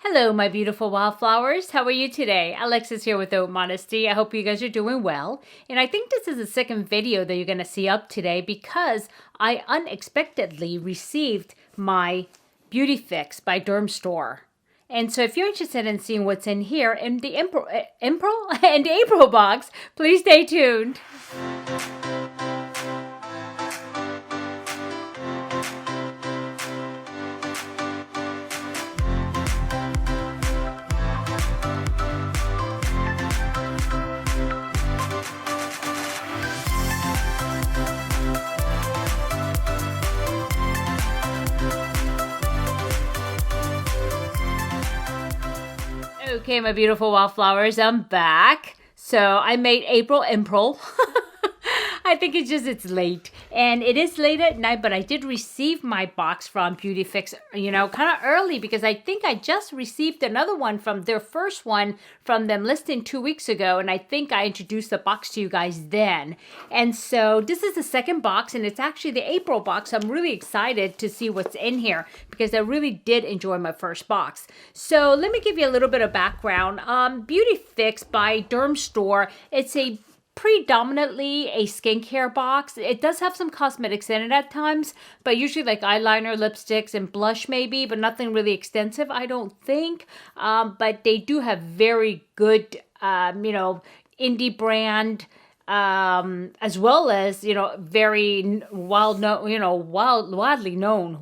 Hello, my beautiful wildflowers. How are you today? Alexis here with Haute Modesty. I hope you guys are doing well. And I think this is the second video that you're going to see up today because I unexpectedly received my BeautyFix by Dermstore. And so if you're interested in seeing what's in here in the April box, please stay tuned. Okay, my beautiful wildflowers, I'm back. So I made April. I think it's late. And it is late at night, but I did receive my box from BeautyFix, kind of early because I think I just received another one from their first one from them listing 2 weeks ago. And I think I introduced the box to you guys then. And so this is the second box and it's actually the April box. I'm really excited to see what's in here because I really did enjoy my first box. So let me give you a little bit of background. BeautyFix by Dermstore, it's a predominantly a skincare box. It does have some cosmetics in it at times, but usually like eyeliner, lipsticks, and blush maybe, but nothing really extensive, I don't think. But they do have very good, indie brand, as well as, very widely known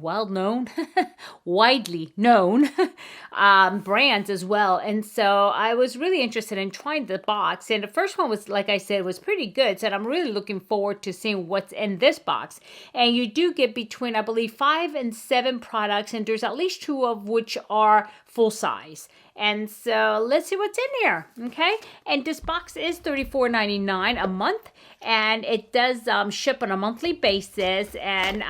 brands as well. And so I was really interested in trying the box. And the first one was, like I said, was pretty good. So I'm really looking forward to seeing what's in this box. And you do get between, I believe, 5 and 7 products. And there's at least 2 of which are full size. And so let's see what's in here, okay? And this box is $34.99 a month, and it does ship on a monthly basis, and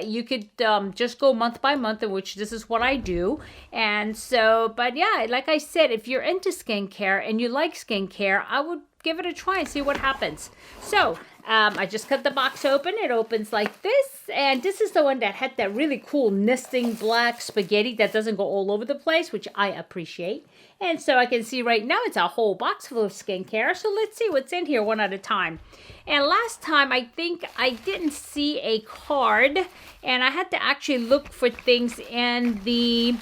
you could just go month by month, in which this is what I do. And so, but yeah, like I said, if you're into skincare and you like skincare, I would give it a try and see what happens. So I just cut the box open. It opens like this. And this is the one that had that really cool nesting black spaghetti that doesn't go all over the place, which I appreciate. And so I can see right now it's a whole box full of skincare. So let's see what's in here one at a time. And last time I think I didn't see a card. And I had to actually look for things in the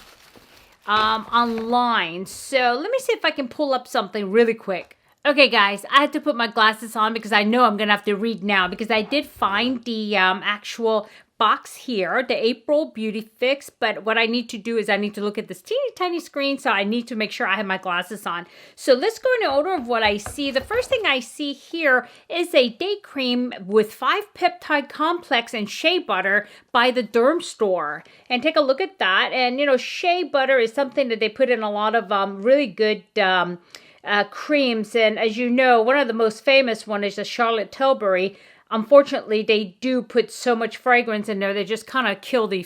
online. So let me see if I can pull up something really quick. Okay, guys, I had to put my glasses on because I know I'm going to have to read now because I did find the actual box here, the April BeautyFix, but what I need to do is I need to look at this teeny tiny screen, so I need to make sure I have my glasses on. So let's go in order of what I see. The first thing I see here is a day cream with 5 peptide complex and shea butter by the Dermstore. And take a look at that. And, shea butter is something that they put in a lot of really good creams, and as you know, one of the most famous one is the Charlotte Tilbury. Unfortunately, they do put so much fragrance in there, they just kind of kill the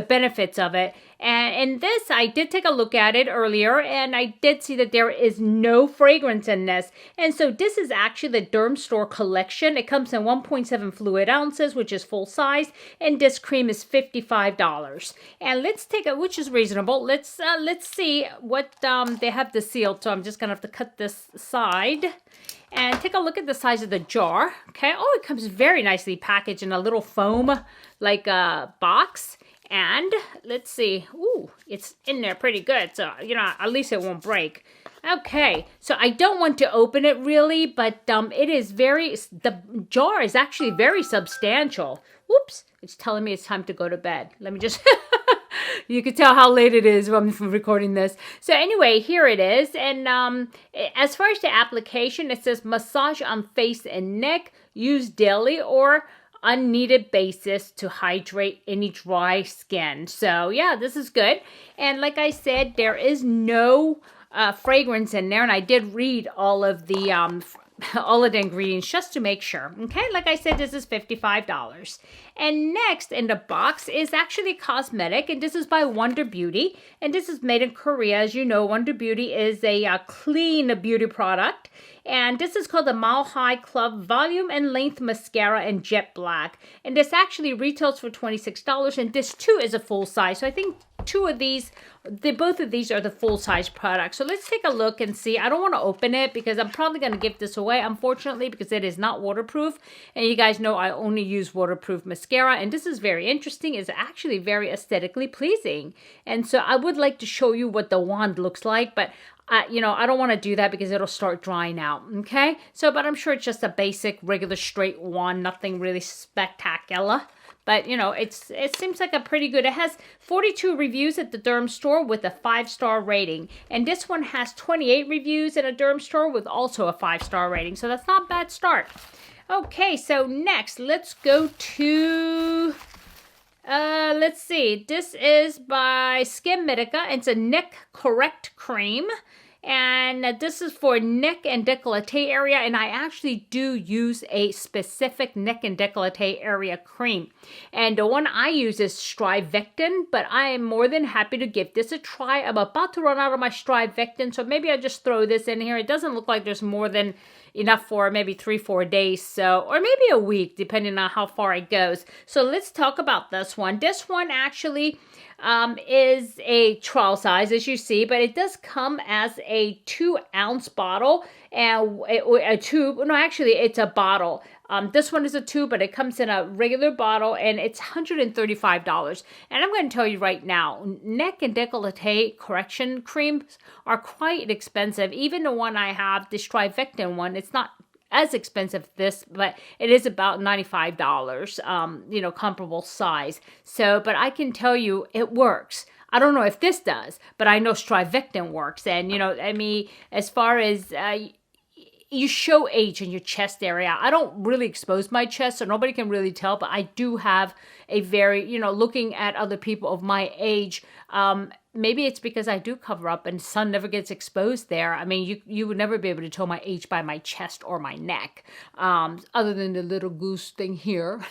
benefits of it. And in this, I did take a look at it earlier, and I did see that there is no fragrance in this. And so this is actually the Dermstore collection. It comes in 1.7 fluid ounces, which is full size, and this cream is $55. And let's take it, which is reasonable. Let's see what they have this sealed. So I'm just gonna have to cut this side. And take a look at the size of the jar. Okay. Oh, it comes very nicely packaged in a little foam like box. And let's see. Ooh, it's in there pretty good. So, at least it won't break. Okay. So I don't want to open it really, but it is the jar is actually very substantial. Whoops. It's telling me it's time to go to bed. Let me just... You can tell how late it is when I'm recording this. So anyway, here it is. And as far as the application, it says massage on face and neck. Use daily or unneeded basis to hydrate any dry skin. So yeah, this is good. And like I said, there is no fragrance in there. And I did read all of the ingredients just to make sure. Okay, like I said, this is $55. And next in the box is actually cosmetic, and this is by Wonder Beauty, and this is made in Korea. As you know, Wonder Beauty is a clean beauty product, and this is called the Mile High Club Volume and Length Mascara in Jet Black, and this actually retails for $26, and this too is a full size. So I think both of these are the full-size products. So let's take a look and see. I don't want to open it because I'm probably going to give this away, unfortunately, because it is not waterproof. And you guys know I only use waterproof mascara. And this is very interesting. It's actually very aesthetically pleasing. And so I would like to show you what the wand looks like, but you know, I don't want to do that because it'll start drying out, okay? So, but I'm sure it's just a basic, regular, straight wand, nothing really spectacular. But, you know, it seems like a pretty good. It has 42 reviews at the Dermstore with a 5-star rating. And this one has 28 reviews at a Dermstore with also a 5-star rating. So that's not a bad start. Okay, so next, let's go to... let's see. This is by Skin Medica. It's a neck correct cream. And this is for neck and décolleté area. And I actually do use a specific neck and décolleté area cream. And the one I use is Strivectin. But I am more than happy to give this a try. I'm about to run out of my Strivectin. So maybe I'll just throw this in here. It doesn't look like there's more than enough for maybe 3-4 days, so, or maybe a week, depending on how far it goes. So let's talk about this one. This one actually is a trial size, as you see, but it does come as a 2-ounce bottle and a tube. No, actually, it's a bottle. This one is a tube, but it comes in a regular bottle, and it's $135. And I'm going to tell you right now, neck and décolleté correction creams are quite expensive. Even the one I have, the Strivectin one, it's not as expensive as this, but it is about $95, you know, comparable size. So, but I can tell you it works. I don't know if this does, but I know Strivectin works. And, you know, I mean, as far as... you show age in your chest area. I don't really expose my chest, so nobody can really tell, but I do have a very, you know, looking at other people of my age, maybe it's because I do cover up and sun never gets exposed there. I mean, you would never be able to tell my age by my chest or my neck, other than the little goose thing here.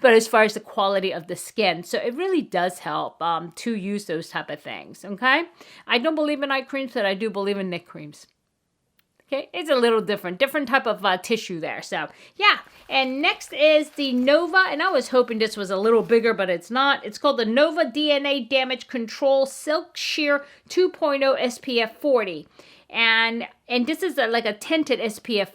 But as far as the quality of the skin, so it really does help to use those type of things, okay? I don't believe in eye creams, but I do believe in neck creams. Okay, it's a little different type of tissue there. So, yeah. And next is the Nova. And I was hoping this was a little bigger, but it's not. It's called the Nova DNA Damage Control Silk Shear 2.0 SPF 40. And this is like a tinted SPF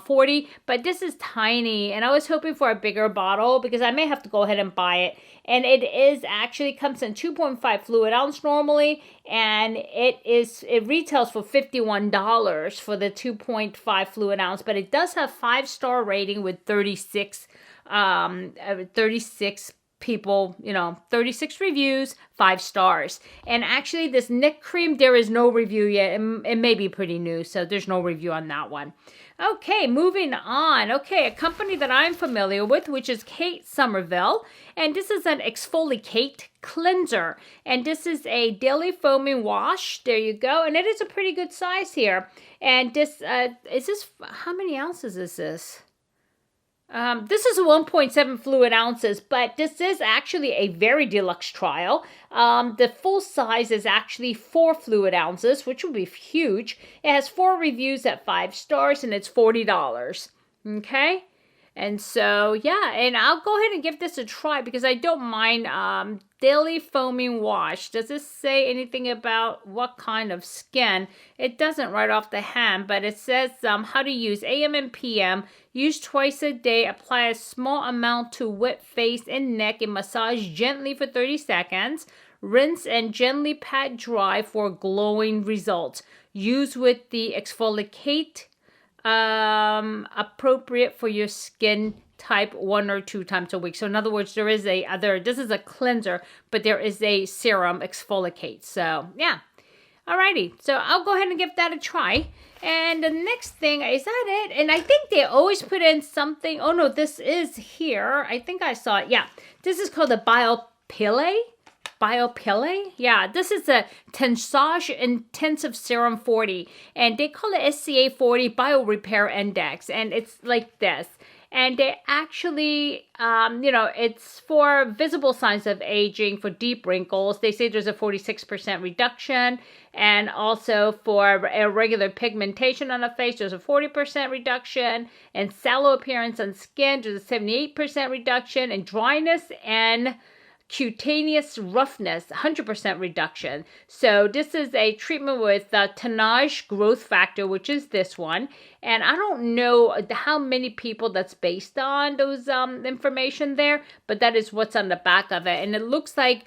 40, but this is tiny. And I was hoping for a bigger bottle because I may have to go ahead and buy it. And it is actually comes in 2.5 fluid ounce normally, and it retails for $51 for the 2.5 fluid ounce, but it does have 5-star rating with 36 people, you know, 36 reviews, 5 stars. And actually this neck cream, there is no review yet. It may be pretty new, so there's no review on that one. Okay, moving on. Okay, a company that I'm familiar with, which is Kate Somerville. And this is an Exfoliate Cleanser. And this is a daily foaming wash. There you go. And it is a pretty good size here. And this, how many ounces is this? This is 1.7 fluid ounces, but this is actually a very deluxe trial. The full size is actually 4 fluid ounces, which will be huge. It has 4 reviews at 5 stars, and it's $40. Okay? And so, yeah, and I'll go ahead and give this a try because I don't mind daily foaming wash. Does this say anything about what kind of skin? It doesn't right off the hand, but it says how to use AM and PM. Use twice a day. Apply a small amount to wet face and neck and massage gently for 30 seconds. Rinse and gently pat dry for glowing results. Use with the Exfoliate appropriate for your skin type 1 or 2 times a week. So in other words, there is this is a cleanser, but there is a serum exfoliate. So yeah. Alrighty. So I'll go ahead and give that a try. And the next thing, is that it? And I think they always put in something. Oh no, this is here. I think I saw it. Yeah. This is called the BioPille? Yeah, this is a Tensage Intensive Serum 40, and they call it SCA 40 Bio Repair Index, and it's like this. And they actually, you know, it's for visible signs of aging, for deep wrinkles. They say there's a 46% reduction. And also for irregular pigmentation on the face, there's a 40% reduction. And sallow appearance on skin, there's a 78% reduction. And dryness and cutaneous roughness, 100% reduction. So this is a treatment with Tensage growth factor, which is this one. And I don't know how many people that's based on those information there, but that is what's on the back of it. And it looks like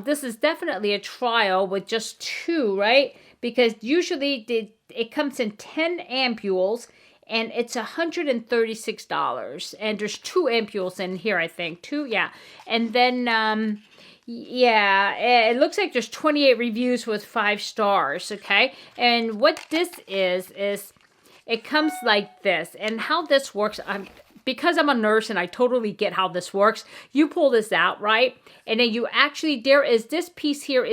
this is definitely a trial with just 2, right? Because usually it comes in 10 ampules, and it's $136. And there's 2 ampules in here, I think. 2, yeah. And then, yeah, it looks like there's 28 reviews with 5 stars, okay? And what this is it comes like this. And how this works, because I'm a nurse and I totally get how this works, you pull this out, right? And then you actually, there is this piece here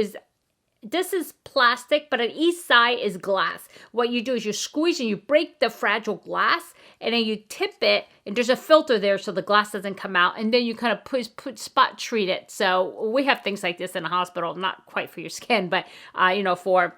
this is plastic, but on each side is glass. What you do is you squeeze and you break the fragile glass, and then you tip it, and there's a filter there so the glass doesn't come out, and then you kind of put spot treat it. So we have things like this in the hospital, not quite for your skin, but you know, for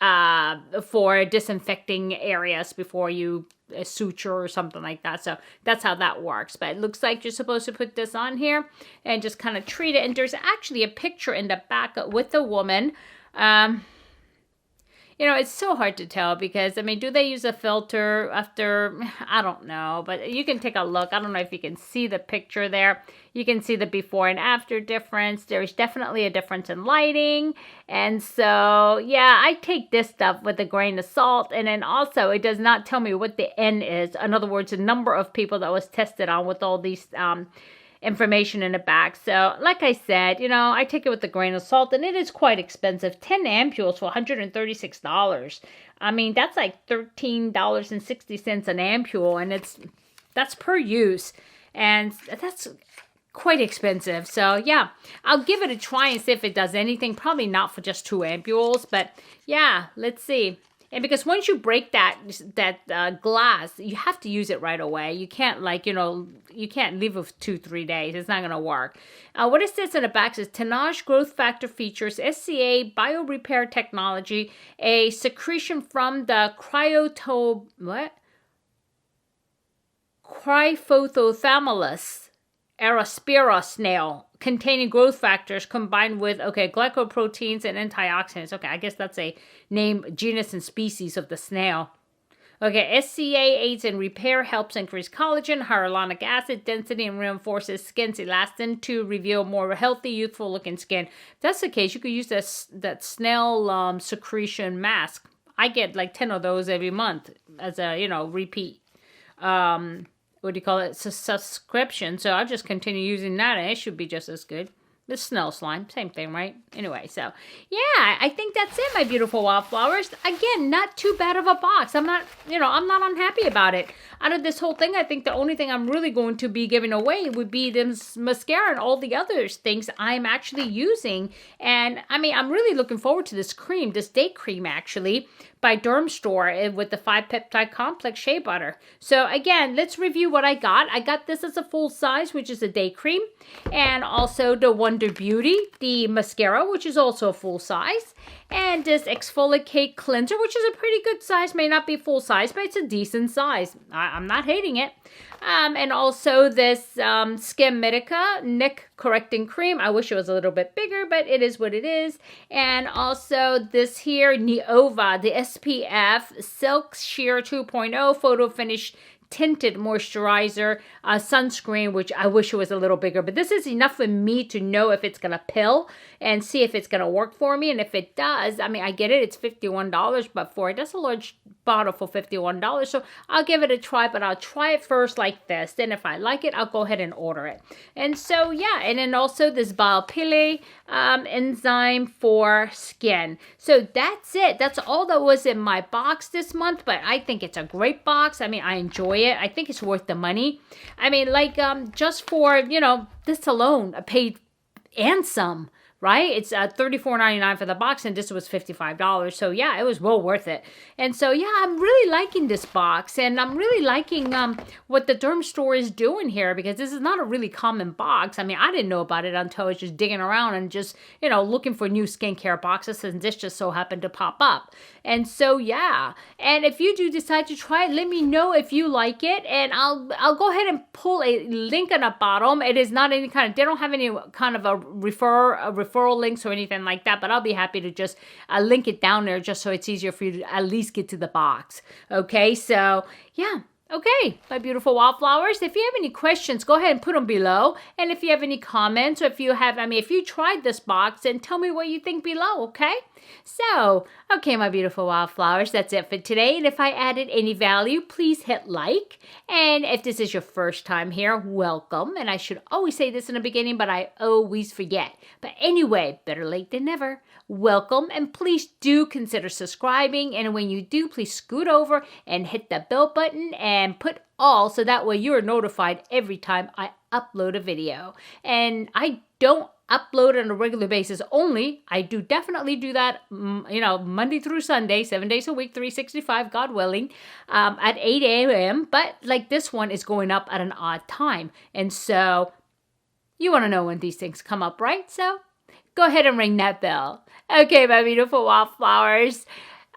disinfecting areas before you suture or something like that. So that's how that works. But it looks like you're supposed to put this on here and just kind of treat it. And there's actually a picture in the back with the woman. You know, it's so hard to tell because, I mean, do they use a filter after? I don't know, but you can take a look. I don't know if you can see the picture there. You can see the before and after difference. There's definitely a difference in lighting. And so, yeah, I take this stuff with a grain of salt. And then also, it does not tell me what the N is. In other words, the number of people that was tested on with all these information in the back. So, like I said, you know, I take it with a grain of salt, and it is quite expensive. 10 ampules for $136. I mean, that's like $13.60 an ampule, and that's per use, and that's quite expensive. So, yeah, I'll give it a try and see if it does anything. Probably not for just 2 ampules, but yeah, let's see. And because once you break that glass, you have to use it right away. You can't, like, you know, you can't leave it for 2-3 days. It's not going to work. What it says in the back is Tensage growth factor features SCA biorepair technology, a secretion from the Cryphothomalus aerospira snail, containing growth factors combined with, glycoproteins and antioxidants. Okay, I guess that's a name, genus, and species of the snail. Okay, SCA aids in repair, helps increase collagen, hyaluronic acid density, and reinforces skin's elastin to reveal more healthy, youthful-looking skin. If that's the case, you could use that snail secretion mask. I get like 10 of those every month as a, you know, repeat. What do you call it? It's a subscription. So I'll just continue using that, and it should be just as good. The snail slime, same thing, right? Anyway, so yeah, I think that's it, my beautiful wildflowers. Again, not too bad of a box. I'm not unhappy about it. Out of this whole thing, I think the only thing I'm really going to be giving away would be this mascara and all the other things I'm actually using. And I mean, I'm really looking forward to this cream, this day cream actually, by Dermstore with the 5-peptide complex shea butter. So again, let's review what I got. I got this as a full size, which is a day cream, and also the Wonder Beauty, the mascara, which is also a full size, and this Exfoliate Cleanser, which is a pretty good size. May not be full size, but it's a decent size. I'm not hating it. And also this Skin Medica Neck Correcting Cream. I wish it was a little bit bigger, but it is what it is. And also this here, Neova, the SPF Silk Shear 2.0 Photo Finish Tinted Moisturizer sunscreen, which I wish it was a little bigger, but this is enough for me to know if it's gonna pill and see if it's gonna work for me. And if it does, I mean, I get it, it's $51, but for it, that's a large bottle for $51, so I'll give it a try. But I'll try it first like this, then if I like it, I'll go ahead and order it. And so yeah, and then also this Biopile enzyme for skin. So that's it. That's all that was in my box this month, but I think it's a great box. I mean, I enjoy it. I think it's worth the money. I mean, like, just for, you know, this alone, I paid and some, right? It's $34.99 for the box, and this was $55. So yeah, it was well worth it. And so yeah, I'm really liking this box, and I'm really liking what the Dermstore is doing here, because this is not a really common box. I mean, I didn't know about it until I was just digging around and just, you know, looking for new skincare boxes, and this just so happened to pop up. And so yeah, and if you do decide to try it, let me know if you like it, and I'll go ahead and pull a link on the bottom. It is not any kind of, they don't have any kind of a referral links or anything like that, but I'll be happy to just link it down there just so it's easier for you to at least get to the box. Okay, so yeah. Okay, my beautiful wildflowers, if you have any questions, go ahead and put them below. And if you have any comments, or if you have, I mean, if you tried this box, then tell me what you think below, okay? So, okay, my beautiful wildflowers, that's it for today. And if I added any value, please hit like. And if this is your first time here, welcome. And I should always say this in the beginning, but I always forget. But anyway, better late than never. Welcome, and please do consider subscribing. And when you do, please scoot over and hit the bell button and put all, so that way you're notified every time I upload a video. And I don't upload on a regular basis only. I do definitely do that, you know, Monday through Sunday, 7 days a week, 365, God willing, at 8 a.m. But like this one is going up at an odd time. And so you want to know when these things come up, right? So go ahead and ring that bell. Okay, my beautiful wildflowers.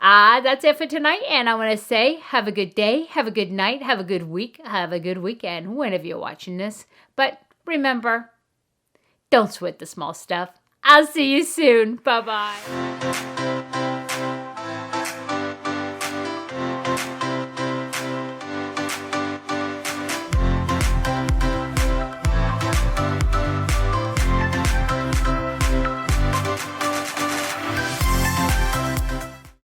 That's it for tonight, and I want to say have a good day, have a good night, have a good week, have a good weekend, whenever you're watching this. But remember, don't sweat the small stuff. I'll see you soon. Bye-bye.